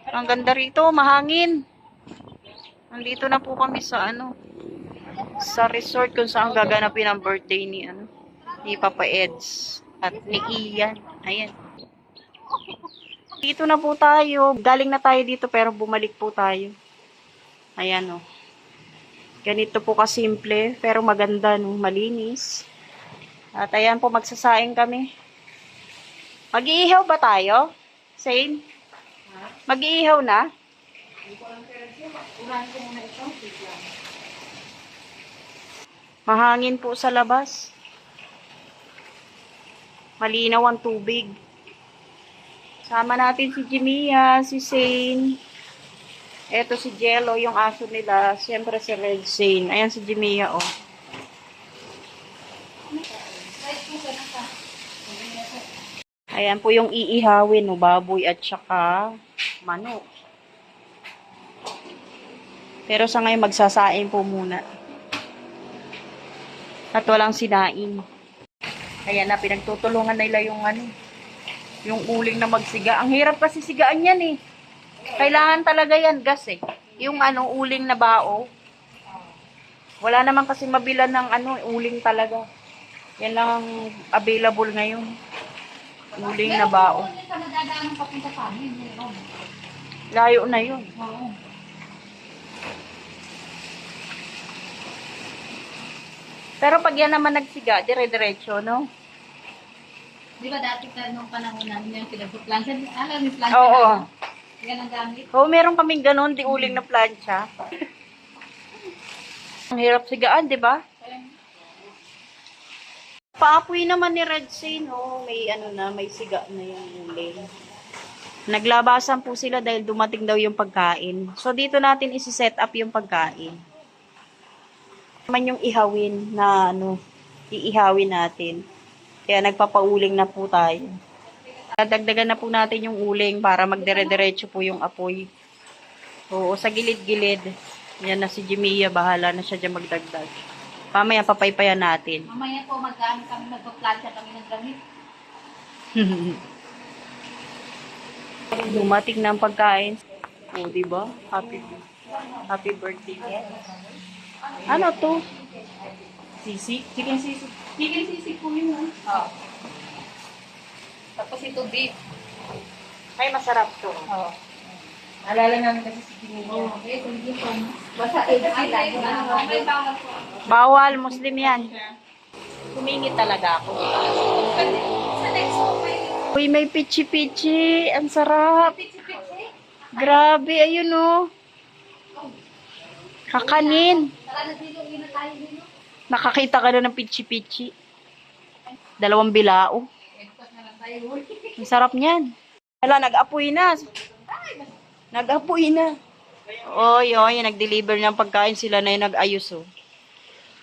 Ang ganda rito, mahangin. Nandito na po kami sa sa resort kung saan gaganapin ang birthday ni Papa Eds at ni Ian. Ayan. Dito na po tayo. Galing na tayo dito pero bumalik po tayo. Ayan o. Ganito po kasimple pero maganda no, malinis. At ayan po magsasaing kami. Mag-iihaw ba tayo? Same? Mag-iihaw na? Mahangin po sa labas. Malinaw ang tubig. Sama natin si Jimia, si Zane. Eto si Jello, yung aso nila. Siyempre si Red Zane. Ayan si Jimia, oh. Ayan po yung iihawin, no, baboy at saka manok. Pero sa ngayon, magsasain po muna. At walang sinain. Ayan na, pinagtutulungan nila yung yung uling na magsiga. Ang hirap kasi sigaan yan eh. Kailangan talaga yan, gas eh. Yung uling na bao. Wala naman kasi mabilan ng uling talaga. Yan lang ang available ngayon. Uling na bao. Layo na yun. Pero pag yan naman nagsiga, dire-diretso, no? Di ba dati ka nung panahon namin yung pinagpaplansa? Alam mo, plancha Oo. na? Yan ang gamit. Oo, meron kaming ganun, di uling na plancha. Ang hirap sigaan, di ba? Paapoy naman ni Red Zane, oh, may may siga na yung uling. Naglabasan po sila dahil dumating daw yung pagkain. So, dito natin isi-set up yung pagkain. Naman yung ihawin na iihawin natin. Kaya nagpapauling na po tayo. Dagdagan na po natin yung uling para magdire-diretso po yung apoy. Oo, sa gilid-gilid. Yan na si Jimia, bahala na siya dyan magdagdag. Pamaya papaypayan natin. Mamaya po maggamit kami, magpaplancha kami ng gamit. Dumating na ang pagkain. Oh, di ba? Happy birthday. Ano to? Sisi? Chicken sisi. Chicken sisi po yun. Oo. Tapos ito beef. Ay, masarap to. Oo. Alala namin kasi si Jimmy. Oo. Okay, sige po. Basta ay, may bawal po. Bawal, Muslim yan. Humingi talaga ako. Sa next po, Uy, may pichi-pichi. Ang sarap. pichi-pichi. Grabe, ayun oh. Kakanin. Tara na dito, ina tayo dito. Nakakita ka na ng pichi-pichi. 2 bilao. Ekot na lang tayo. Ang sarap niyan. Wala, nag-apoy na. Nag-apoy na. Oy, nag-deliver ng pagkain sila na yung nag-ayos oh.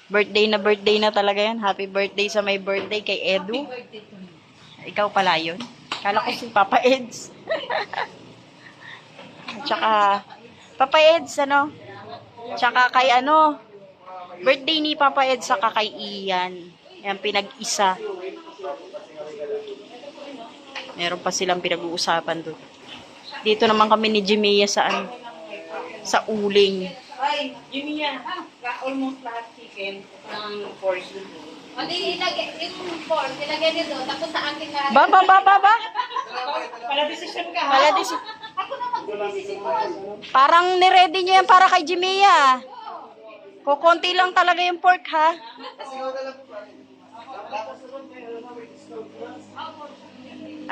Birthday na talaga yan. Happy birthday sa may birthday kay Edu. Birthday to me. Ikaw pala yun. Kala ko si Papa Eds. Tsaka, Papa Eds, Tsaka kay birthday ni Papa Eds, saka kay Ian. Yan, pinag-isa. Meron pa silang pinag-uusapan doon. Dito naman kami ni Jimia sa uling. Ay, Jimia, almost lahat chicken ng portion. O di ilagay, yung pork, ilagay niyo doon. Tapos sa akin na... Ba? Pala decision ka, ha? Wala din si... Ako na magdidesisyon. Parang niready nyo yan para kay Jimia. Kukunti lang talaga yung pork, ha?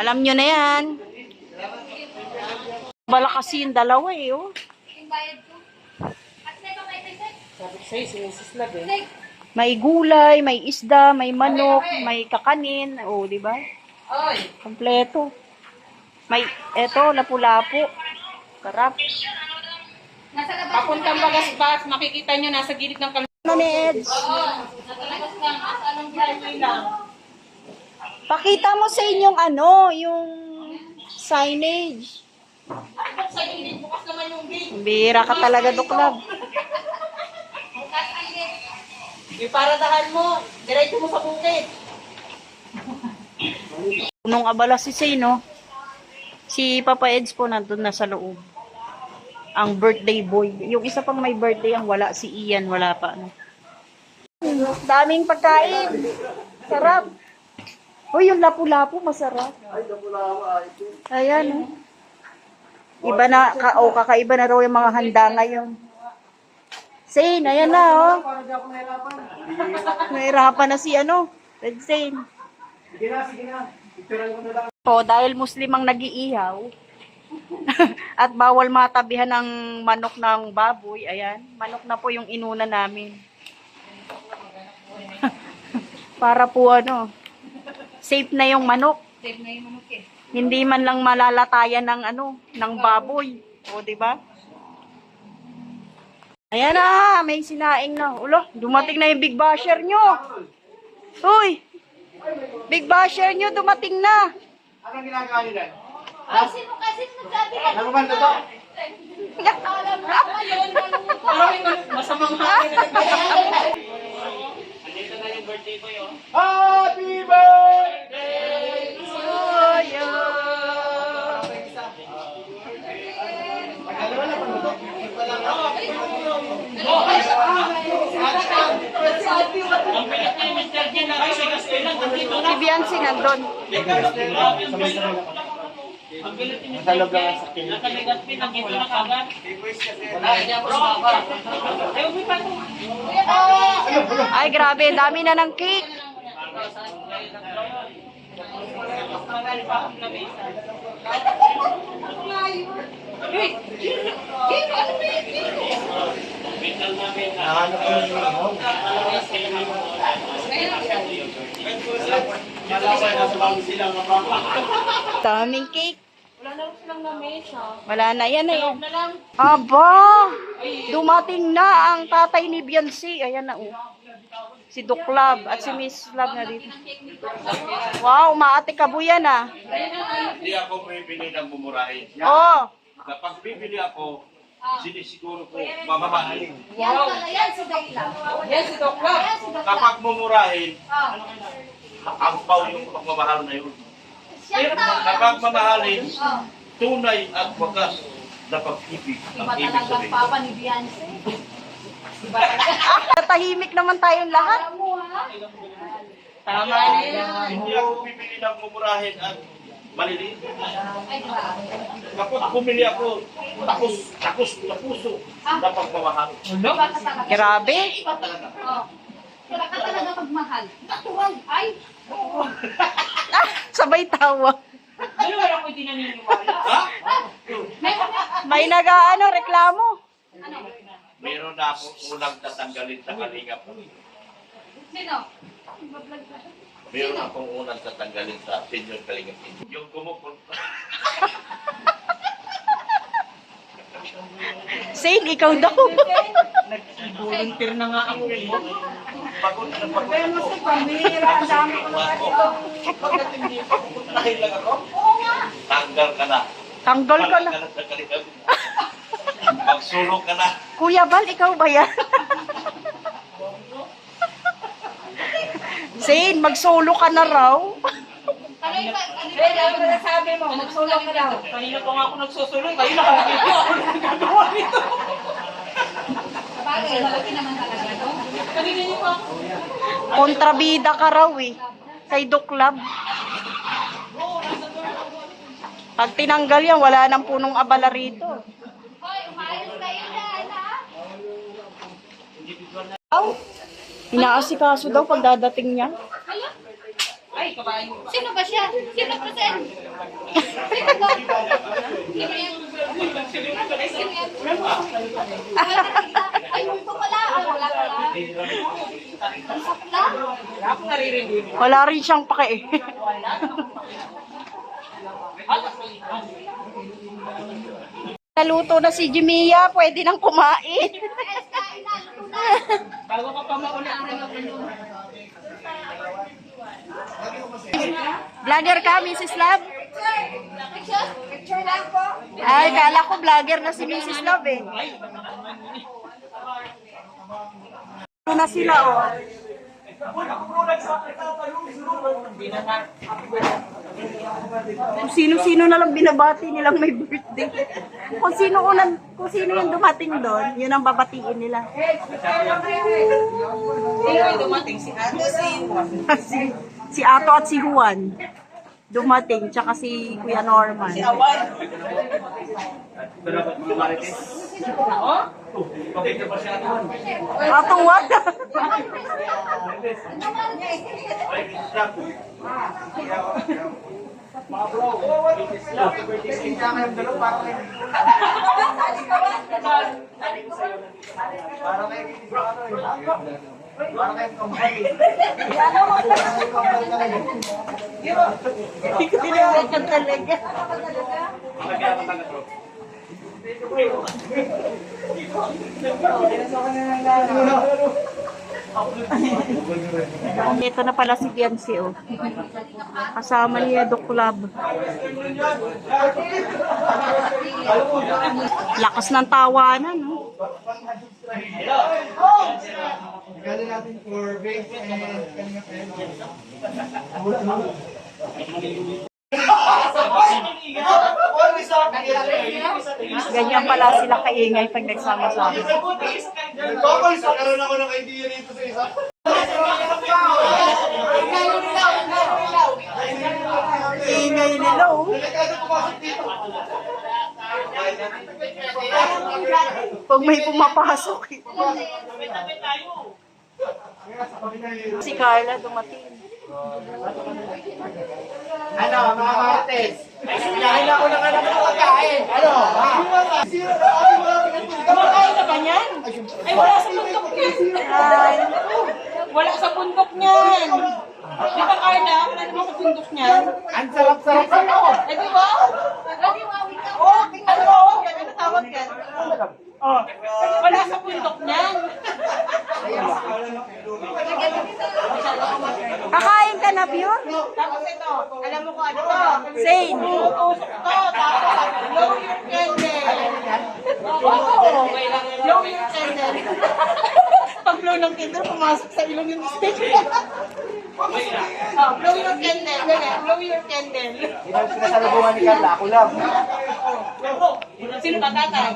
Alam nyo na yan. Bala kasi yung dalawa eh, oh. Yung bayad ko. At sa'yo pa may ticket? Sabi ko sa'yo, sinisislag eh. Like, May gulay, may isda, may manok, may kakanin. Oh, di ba? Ay! Kompleto. May, eto, lapu-lapu. Sarap. nasa labas. Papuntang Bagasbas, makikita nyo nasa gilid ng kalsada. Ano ni Eds? Nasa labas lang. Nasa anong Highway lang. Pakita mo sa inyong yung signage. Sa gilid, bukas naman yung gate. Bira ka talaga, Duklab. bukas ang gate. Yung paradahan mo, diretso mo sa bukid. Punong abala si Say, no? Si Papa Eds po nandun na sa loob. Ang birthday boy. Yung isa pang may birthday ang wala. Si Ian, wala pa. Ano. Daming pagkain. Sarap. Uy, yung lapu-lapu, masarap. Ayan, oh. Iba na, kakaiba na raw yung mga handa ngayon. Zane, ayan na, oh. Nahirapan na si, Red Zane. Sige na. Picturean ko na lang. O, dahil Muslim ang nag-iihaw, at bawal matabihan ng manok ng baboy, ayan, manok na po yung inuna namin. Para po, safe na yung manok. Save na yung manok eh. Hindi man lang malalatayan ng ng baboy. O, di ba? Ayan na, may sinaing na. Ulo, dumating na yung big basher nyo. Uy, big basher nyo, dumating na. Anong ginagawa nyo na? Ay, sino kasi nagsabi ka? Ano ba to? Alam mo ako yun. Masamang hangin. Happy birthday! Soyo. Si Biancy nandun. Sa loob lang ang sakin. Ay, grabe, dami na ng cake. Nahanap ko yung Daming cake. Wala na rin silang lamesa. Wala na, yan na yan. Na lang. Aba, dumating na ang tatay ni Biancy. Ayan na, oh. Si Duklab at si Miss Love na dito. Wow, maate kabuyan ah. Hindi ako bibili ng mumurahin. Oh, Kapag bibili ako, sinisiguro ko mamamahalin. Yan pala yan, si Dokla. Yes, si Doc Love. Yan si Dokla. Kapag mumurahin, Oh. ang pau yung pagmamahal na yun. Siya ta. Kapag mamahalin, Oh. tunay at wagas na pag-ibig Iba ang ibig talagang sabihin. papa ni Beyonce. tahimik naman tayong lahat. Alam mo ha? Tama na yan. Hindi ako bibili ng mumurahin at maliliit. Ay, grabe. Kapag bumili ako, takos na puso na pagmamahal. Iba ka talaga. Grabe. Iba talaga. Oh. Iba ka talaga magmahal. Natural. Ay. Ah, sabay tawa. Ano wala ko hindi naniniwala? Ha? May reklamo. Meron na ako unang tatanggalin sa kalingap. Sino? Meron akong unang tatanggalin sa senior kalingap. Yung kumupunta. Zane, ikaw daw. Volunteer na nga ako. Pagod na pagod ako. Ang dami ko na. Bakit hindi pa pupuntahin lang ako? Tanggal ka na. Tanggal ka na. Sa kalingap. Magsulong ka na. Kuya Bal, ikaw ba yan? Zane, magsolo ka na raw. Ano ba nasabi mo? Magsulong ka daw. Kanina pa nga ako nagsusulong. Kayo nakakita ako nagagawa nito. Sabagay, malaki naman talaga, no? Kanina niyo pa ako. Kontrabida ka raw eh. Kay Duklab. Pag tinanggal yan, wala nang punong abala rito. Hoy, umayos kayo dyan, ha? Aw, inaasikaso daw pag dadating niya. Hala? Ay, kabahin mo. Sino ba siya? Sino ba siya? Sino ba? Sino yan? Ay, sino yan? Ay, multo pala. Ay, wala pala. Ang sakla. Wala akong naririnig. Wala rin siyang pake eh. Naluto na si Jimia, pwede nang kumain. Guys, kain na. Luto na. Bago ka pa mauna. Vlogger ka, Mrs. Love? Picture? Picture lang po. Ay, kala ko vlogger na si Mrs. Love eh. Ito na sila oh. Hindi na nga. Kung sino-sino na lang binabati nilang may birthday. Kung sino yung dumating doon, yun ang babatiin nila. Dumating si Ate si Ato at si Juan dumating, tsaka si Kuya Norman. Ato what? Hindi ko tinawagan talaga. Ito na pala si Biancy, oh. Kasama niya Doc Club. Lakas ng tawanan, no? Galing natin for Big and kanya Ganyan pala sila kaingay pag nagsama-sama. Nagkakal sa karoon ako ng idea rito sa isa. Ingay nila, oh. Delikado pumasok dito. Pag may pumapasok, eh. Si Carla dumating. Ano, mga Martes? Kailangan ako ng anak ng pagkain. Ano? Kumakain ka ba niyan? Ay, wala sa bundok niyan. Ay, Wala sa bundok niyan. Di ba, Carla? Wala naman sa bundok niyan. Ang sarap-sarap sa ako. Eh, di ba? Oo, tingnan mo. Yan, ano tawag yan? Oh, wala sa bundok niyan. kakain ka na, Pure? Tapos ito, alam mo kung ano to? Sane. Tutusok to, tapos blow your candle. Oo, blow your candle. Pag blow ng candle, pumasok sa ilong yung stick. Oh, blow your candle, dali, blow your candle. Hindi ang sinasalubungan ni Carla, ako lang. Sino ba tatay?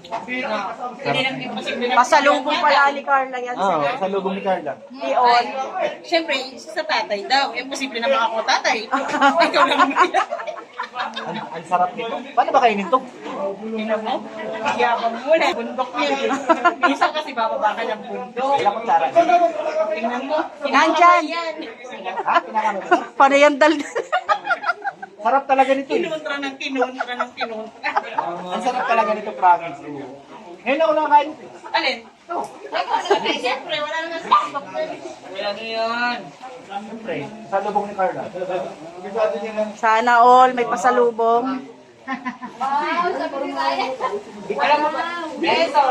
Hindi nang imposible na. Pasalubong pala ni Carla yan. Oo, sa lubong ni Carla. Leon. Siyempre, sa tatay daw. Imposible naman ako tatay. Ikaw lang. Ang sarap nito. Paano ba kainin to? Tingnan mo. Yabang mo na. Bundok niya. Minsan kasi bababa ka ng bundok. Ilang kutsara? Tingnan mo. Nandyan. Yan. Ha? Kinakano? Panayang dal. Sarap talaga nito eh. Kinuntra ng kinuntra ng kinuntra. Ang sarap talaga nito, promise. Ngayon ako nakakain ito. Alin? Ay, siyempre, wala naman sa bundok. Wala na yan. Siyempre, sa lubong ni Carla. Bisado niya lang. Sana all may pasalubong. Alam mo ba? Eto.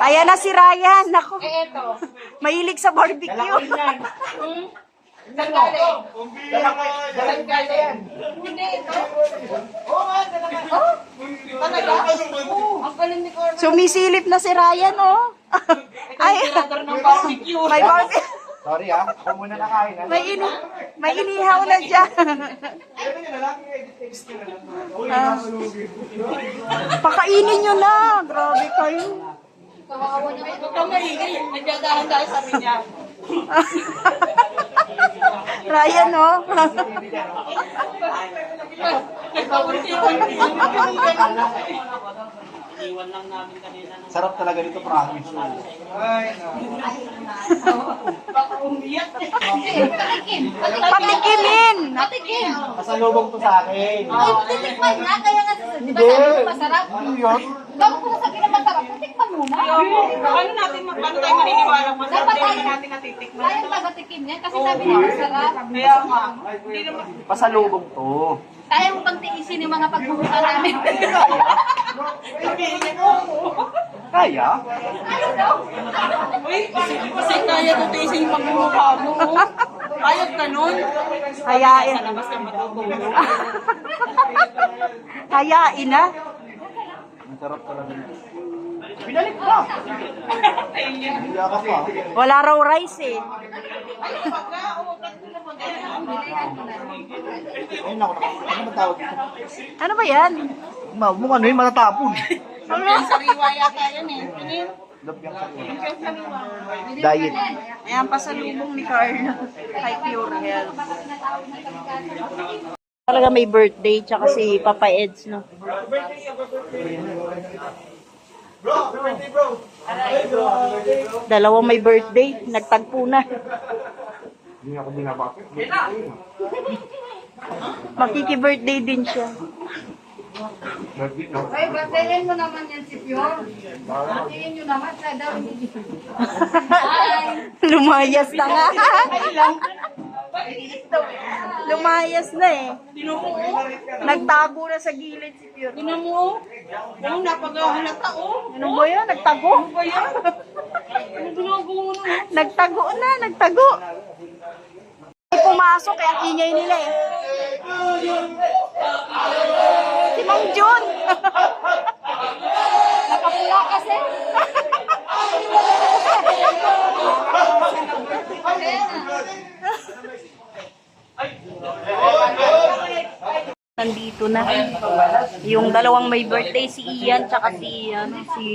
Ayan na si Ryan. Naku, Eto. mahilig sa barbecue. Lalaki yan. Saan galing? Saan galing? Hindi, ito. Oo nga, talaga. Talaga? Ang galing ni Carla. Sumisilip na si Ryan, oh. Ay, Tirador ng barbecue. may barbecue. Sorry ah, ako muna nakain. May inihaw na dyan. Pakainin nyo na. Grabe kayo. Huwag kang maingay. Nagdadahan-dahan sabi niya. Ryan, oh. Sarap talaga nito, promise. Baka umiyak. Patikimin. Pasalubong to sa akin. Titikman nga, kaya nga Hindi. masarap. Ano yun? Bago ko sabihin na masarap, titikman muna. Paano natin, paano tayo maniniwala masarap? Dapat Hindi naman tayo- natin natitikman. Tayong taga-tikim yan kasi sabi niya masarap. Kaya nga, hindi naman. Pasalubong to. Kaya mo pang tiisin yung mga pagpupunta namin. Kaya? Uy, kasi kaya ko tiisin yung pagmumukha mo. Ayot ka nun. Hayain. Sa labas ka matutulog. Hayain na. Ang sarap talaga nito. Binalik pa. Ayun. Hindi ka pa. Wala raw rice, eh. Ay, pagka, oo, tatlo naman Ayun ako, ano ba tawag dito? Ano ba yan? Mukha ano yun, matatapon. Sariwa yata yan eh. Tingin. Lumpiang sariwa. Diet. Ayan, pasalubong ni Carla. Kay Pure Health. Talaga may birthday, tsaka si Papa Eds, no? Dalawang may birthday, nagtagpo na. Hindi ako binabati. Makiki-birthday din siya. Ay, batayin mo naman yan si Pior. Batayin nyo naman sa daw. Lumayas na nga. Lumayas na eh. Nagtago na sa gilid si Pure. Tingnan mo. Oh, napagahalata oh. Ano ba yan? Nagtago? Ano ba yan? Ano ginagawa mo? Nagtago na, nagtago. Ay, pumasok kaya ang ingay nila eh. Si Mang Jun. Nakapula kasi. Nandito na. Yung dalawang may birthday, si Ian, tsaka si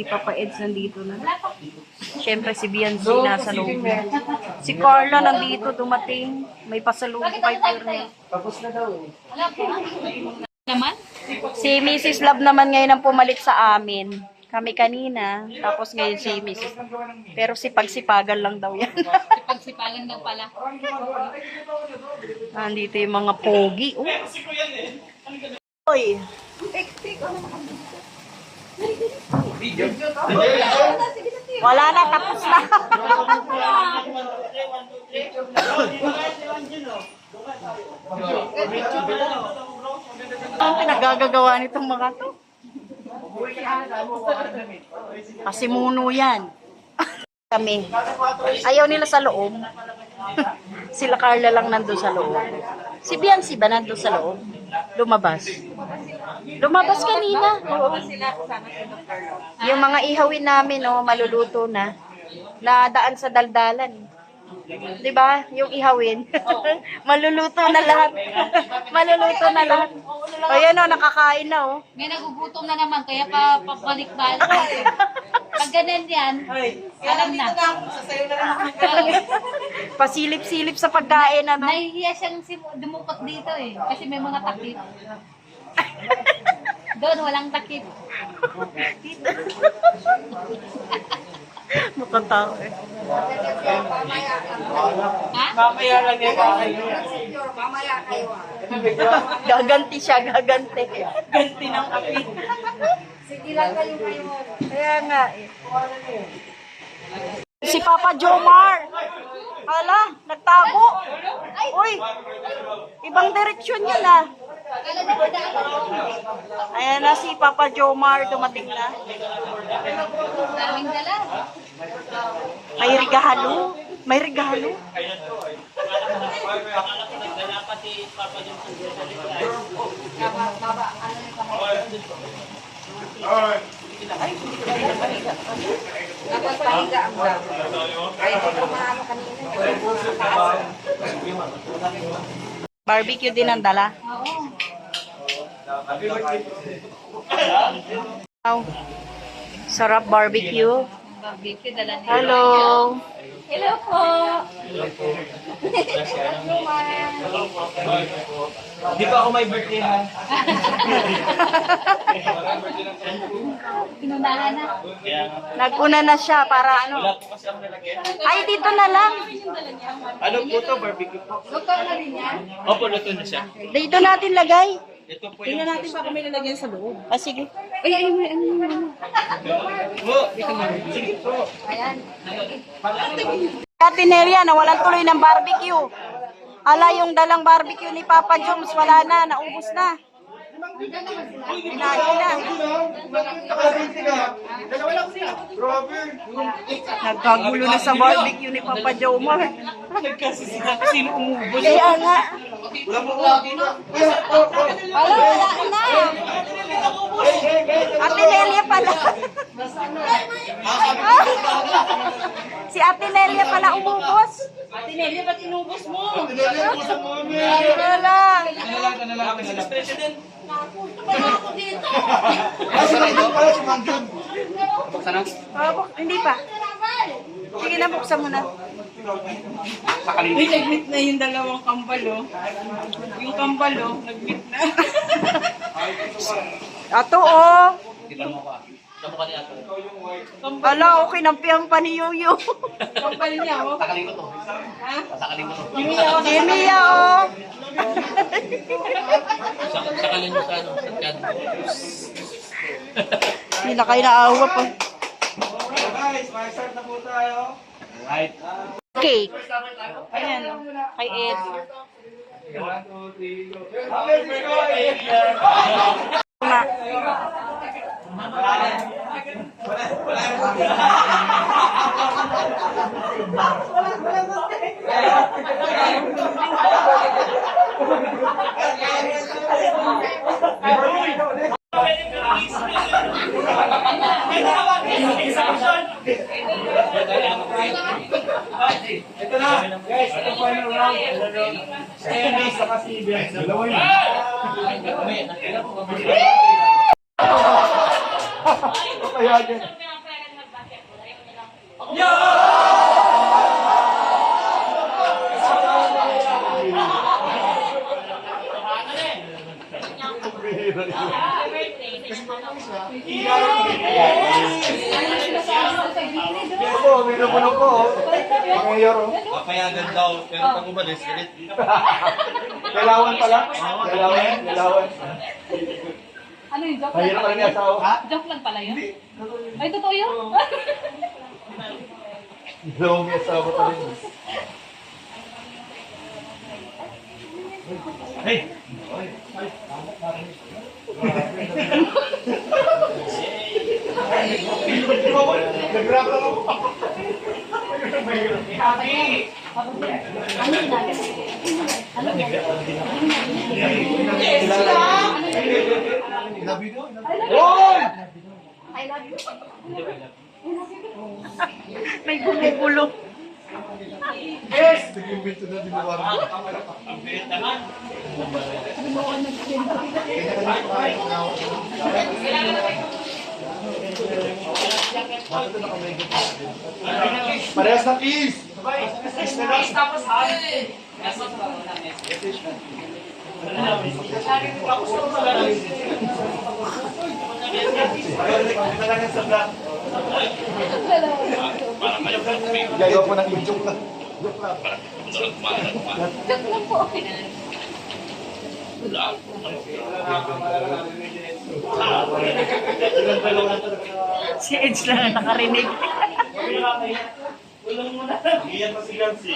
Papa Eds nandito na. Siyempre si Biancy nasa loob. Si Carla nandito, dumating. May pasalubong kay Pure. Tapos na daw eh. Naman? Si Mrs. Love naman ngayon ang pumalit sa amin. Kami kanina, tapos ngayon si Mrs. Pero sipag-sipagan lang daw yan. Pagsipalan daw pala. Nandito yung mga pogi. Oh. Oy. Wala na, tapos na. Ang pinagagagawa nitong mga to. Kasi muno yan. Kami. Ayaw nila sa loob. Sila Carla lang nandun sa loob. Si Biancy ba nandun sa loob? Lumabas. Lumabas kanina. Oo. Yung mga ihawin namin, oh, maluluto na. Nadaan sa daldalan. 'Di ba? Yung ihawin. Maluluto na lahat. Maluluto na lahat. O yan oh, nakakain na oh. May nagugutom na naman, kaya pabalik-balik. Pag ganun yan, alam na. Sasayo na lang. Pasilip-silip sa pagkain ano. Nahihiya siyang dumukot dito eh. Kasi may mga takip. Doon, walang takip. Makatawa eh. Ha? Mamaya lang yan kayo. Gaganti siya, gaganti. Ganti ng api. Sige lang kayo kayo. Kaya nga eh. Si Papa Jomar. Hala, nagtago. Uy, ibang direksyon yun ah. Ayan na si Papa Jomar, dumating na. Daming dala. May regalo. May regalo. Dapat pahiga ang dami. Kahit ito maano kanina. Barbecue din ang dala. Oo. Wow. Sarap barbecue. Barbecue, dala nila. Hello. Hello po. Hindi pa ako may birthday ha. Pinunahan na. Naguna na siya para ano. Ay, dito na lang. Ano po to? Barbecue po. Luto na rin yan. Opo, luto na siya. Dito natin lagay. Ito po yung... Tingnan natin pa kung may lalagyan sa loob. Ah, sige. Ay, ano. Po. Sige po. Ayan. Ate Neria, nawalan tuloy ng barbecue. Ala, yung dalang barbecue ni Papa Joms, wala na, naubos na. Pinahin na. Nagkagulo na sa barbecue ni Papa Jomar. Sino umubos? Kaya nga. Wala na. Ate Nelia, pala. Si Ate Nelia pala umubos. Ate Nelly, ba't inubos mo? Ano lang. Hindi pa. Sige na, buksan mo na. Uy, nag-meet na yung dalawang kambal, oh. Yung kambal, oh, nag-meet na. Ato, oh. Ala, okay nang piyang pa ni Yuyu. Kambal niya, oh. Sakaling ko to. Ha? Sakaling ko to. Emiya, oh. Sakalin mo sa ano, sa tiyan. Hindi na kayo naawa pa. Guys, start na po tayo. Right. Cake. Ayan, oh. Kay Ed. 1, 2, 3, go. Let's go! Ma. Ito na, guys, ito final round. Steny saka si Ben. Dalawa yun. Kaya din. Meron po po. Mayor. Papayagan daw, pero pag umalis, galit. Kailangan pala. Kailangan. Ano yung joke Mahirap pala niya asawa. Joke lang pala yun? Ay, totoo yun? Daw may asawa pa rin. Hey! Nag-rap lang ako. Hoy! May gumugulong. Yes! Nag-invento na din naman. Parehas na kiss! Kiss na lang. Gayo po ng joke lang. Si Edge lang ang nakarinig. Iyan pa si Gansi.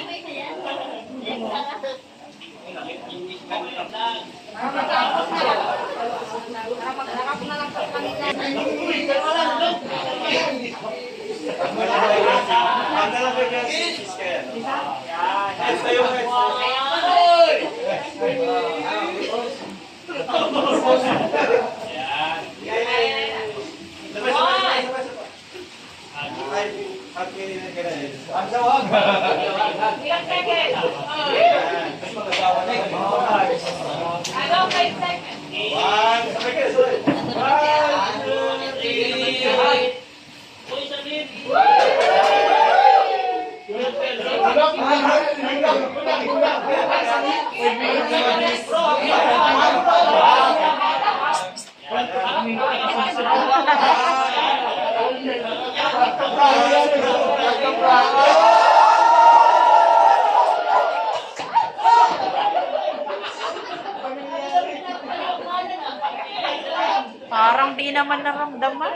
Parang di naman naramdaman.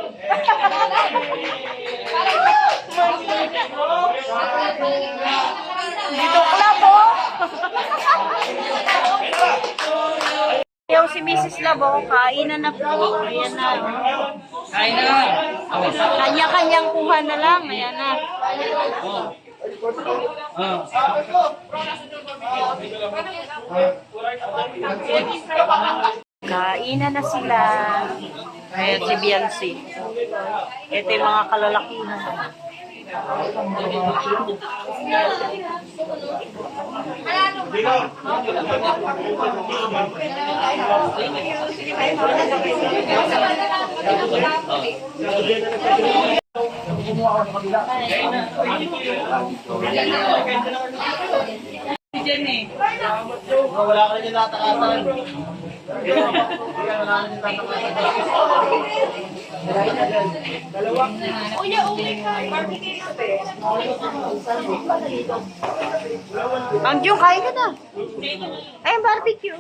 Dito club, oh. Ayaw si Mrs. Labo, kainan na po. Ayan na. Kain na. Kanya-kanyang kuha na lang. Ayan na. Kainan na sila. Ayan si Biancy. Ito yung mga kalalakihan. Wala ka na dyan tatakasan. Ang Jung, kain ka na. Ay, barbecue.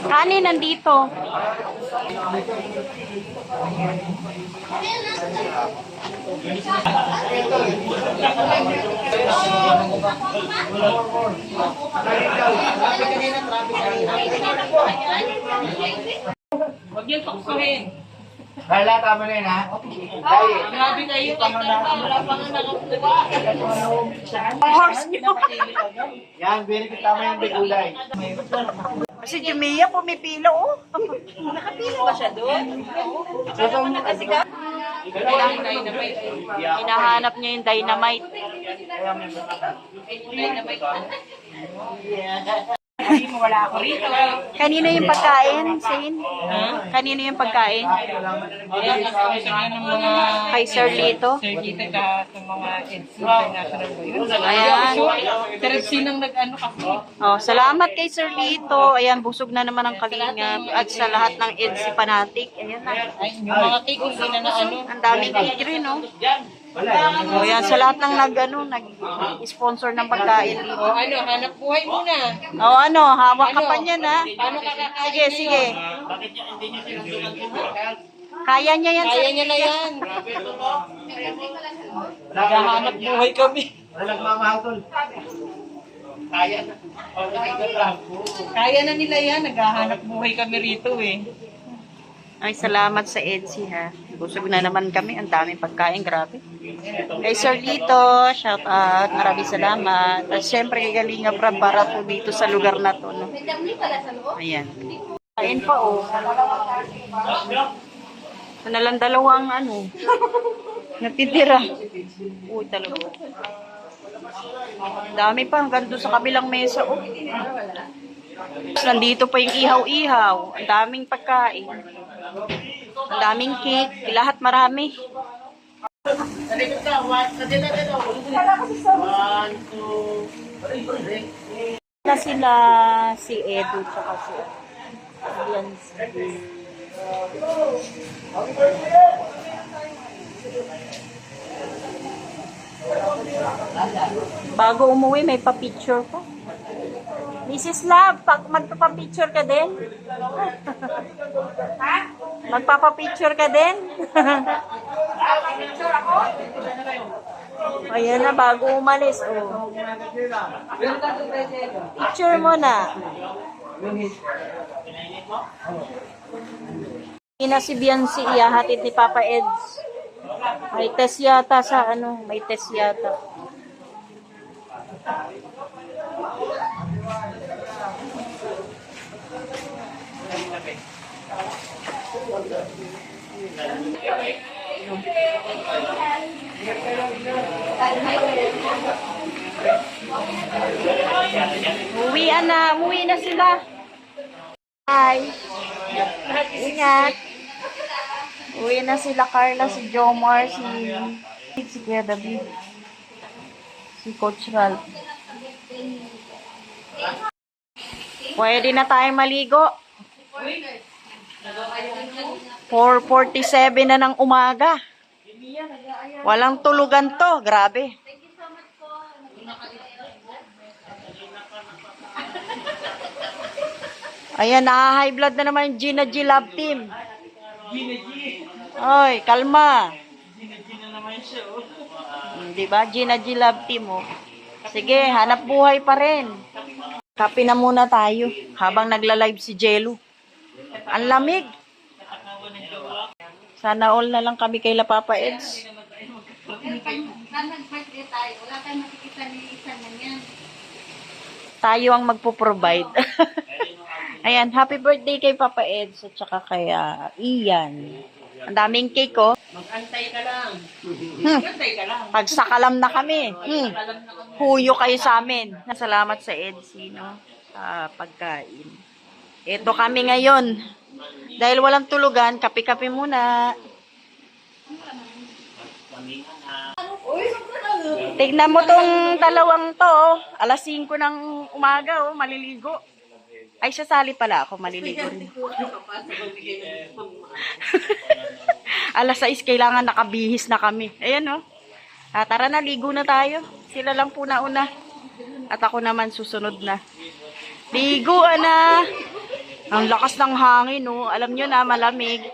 Kanin nandito. Huwag yung tuksuhin. Kala, tama na yun, ha? Grabe kayo. Wala pa nga nakapuwa. Ang horse niyo. Yan, binigit tama yung bigulay. Si Jumia pumipila, oh. Nakapila ba siya doon? Kasi ka? Kailangan dynamite. Hinahanap niya yung dynamite. Dynamite. Hindi mo wala ako rito. Kanino yung pagkain, Sin? Kanino yung pagkain? Ayan, kasi yan ng mga Kay Sir Lito? Sir Gita ka sa mga international ba yun? Ayan. Pero sinang nag-ano kasi? Oh, salamat kay Sir Lito. Ayan, busog na naman ang kalingap. At sa lahat ng EDC fanatic. Ayan na. Ay, yung mga cake, hindi na ano. Ang daming cake rin, oh. Oh, ayan, sa lahat ng nag-sponsor ng pagkain dito. O ano, hanap buhay muna. Oh, ano, hawak ka pa niyan, ha? Paano ka kakain? Sige, sige. Kaya niya yan, Kaya Sir. niya na yan. Naghahanap buhay kami. Wala nagmamahal, tol. Kaya na. Kaya na nila yan. Naghahanap buhay kami rito eh. Ay, salamat sa EDC, ha? Busog na naman kami. Ang daming pagkain, grabe. Kay Sir Lito, shout out. Maraming salamat. At syempre, kay Galinga Prab para po dito sa lugar na to, no? Ayan. Kain pa, oh. Ito na lang dalawang, ano, natitira. Uy, talaga. Dami pa, hanggang doon sa kabilang mesa, oh. Nandito pa yung ihaw-ihaw. Ang daming pagkain. Ang daming cake. Lahat marami. Na sila si Edu tsaka si Biancy. Bago umuwi, may pa-picture pa. Mrs. Love, magpapapicture ka din? Ha? Magpapapicture ka din? Ayan na, bago umalis. Oh. Picture mo na. Ina si Biancy, iyahatid ni Papa Eds. May test yata sa ano, may test yata. Umuwi na sila. Hi. Ingat. Uwi na sila Carla, si Jomar, si Kuya David, si Coach Ralph. Pwede na tayo maligo. 4:47 na ng umaga. Walang tulugan to. Grabe. Ayan, na-high blood na naman yung Gina G Love Team. Oy, kalma. Diba? Gina G Love Team, oh. Sige, hanap buhay pa rin. Kape na muna tayo habang nagla-live si Jello. Ang lamig. Sana all na lang kami kay La Papa Eds. Nag-birthday tayo. Wala tayong makikita ni isa na yan. Tayo ang magpo-provide. Ayan, happy birthday kay Papa Eds at saka kay Ian. Ang daming cake, oh. Mag-antay ka lang. Hmm. Mag-antay ka lang. Pagsakalam na kami. Alam na kami. Huyo kayo sa amin. Salamat sa Edsy, no? Sa pagkain. Ito kami ngayon. Dahil walang tulugan, kape-kape muna. Tignan mo tong dalawang to, oh. Alas 5 ng umaga, oh, maliligo. Ay, sasali pala ako, maliligo rin. Alas 6, kailangan nakabihis na kami. Ayan, oh. Tara na, ligo na tayo. Sila lang po nauna. At ako naman susunod na. Ligo, na. Ang lakas ng hangin, oh. Alam nyo na, malamig.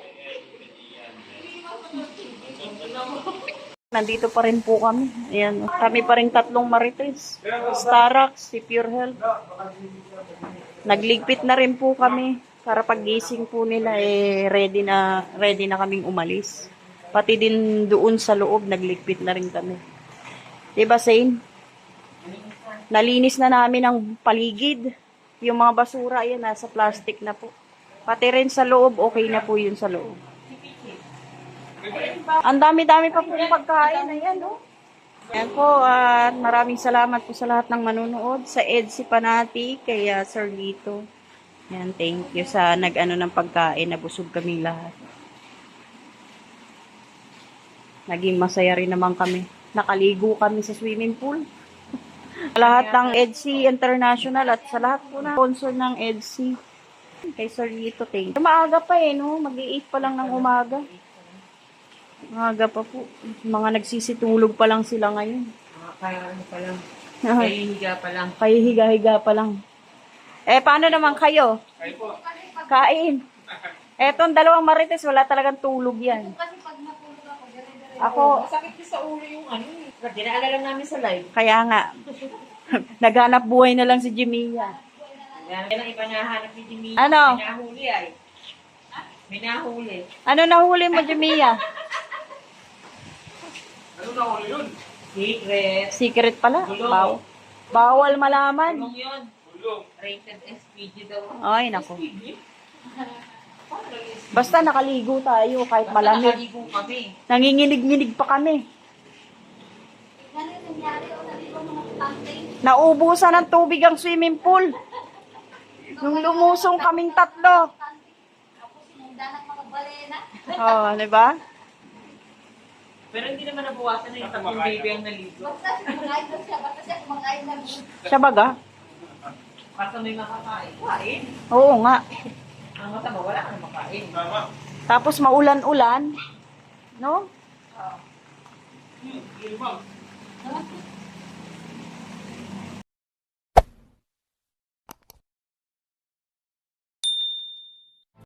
Nandito pa rin po kami. Ayan, oh. Kami pa rin tatlong Marites. Starax, si Pure Health. Nagligpit na rin po kami para paggising po nila ready na kaming umalis. Pati din doon sa loob nagligpit na rin kami. 'Di ba, Zane? Nalinis na namin ang paligid. Yung mga basura ayan nasa plastic na po. Pati rin sa loob okay na po 'yun sa loob. Ang dami-dami pa po pagkain ayan, oh. Ayan po, at maraming salamat po sa lahat ng manunood. Sa Edsy Panati, kay Sir Lito. Ayan, thank you sa nag-ano ng pagkain. Nabusog kaming lahat. Naging masaya rin naman kami. Nakaligo kami sa swimming pool. Sa lahat ng Edsy International at sa lahat po na sponsor ng Edsy. Kay Sir Lito, thank you. Maaga pa no? Mag-8 pa lang ng umaga. Maaga pa po. Mga nagsisitulog pa lang sila ngayon. Kaya ano pa lang. Kaya higa pa lang. Kayo higa-higa pa lang. Paano naman kayo? Kain. Etong dalawang Marites, wala talagang tulog yan. Ako, Sakit ko sa ulo yung ano. Dinaalala lang namin sa live. kaya nga, naghanap buhay na lang si Jimia. Yan ang iba nahanap ni Jimmy. Ano? May nahuli ay. May nahuli. Ano nahuli mo, Jimia? Ano na ulo yun? Secret. Secret pala. Gulo. Bawal malaman. Tulong yun. Ulo. Rated SPG daw. Ay, naku. Basta nakaligo tayo kahit malamig. Nakaligo kami. Nanginginig-nginig pa kami. Naubusan ng tubig ang swimming pool. Nung lumusong kaming tatlo. Oh, di ba? Pero hindi naman nabawasan na yung tatlong baby ang naligo. Siya baga? Basta may makakain. Kain. Oo nga. Ang masama, wala kang makain. Tama. Tapos maulan-ulan. No? Ilbang.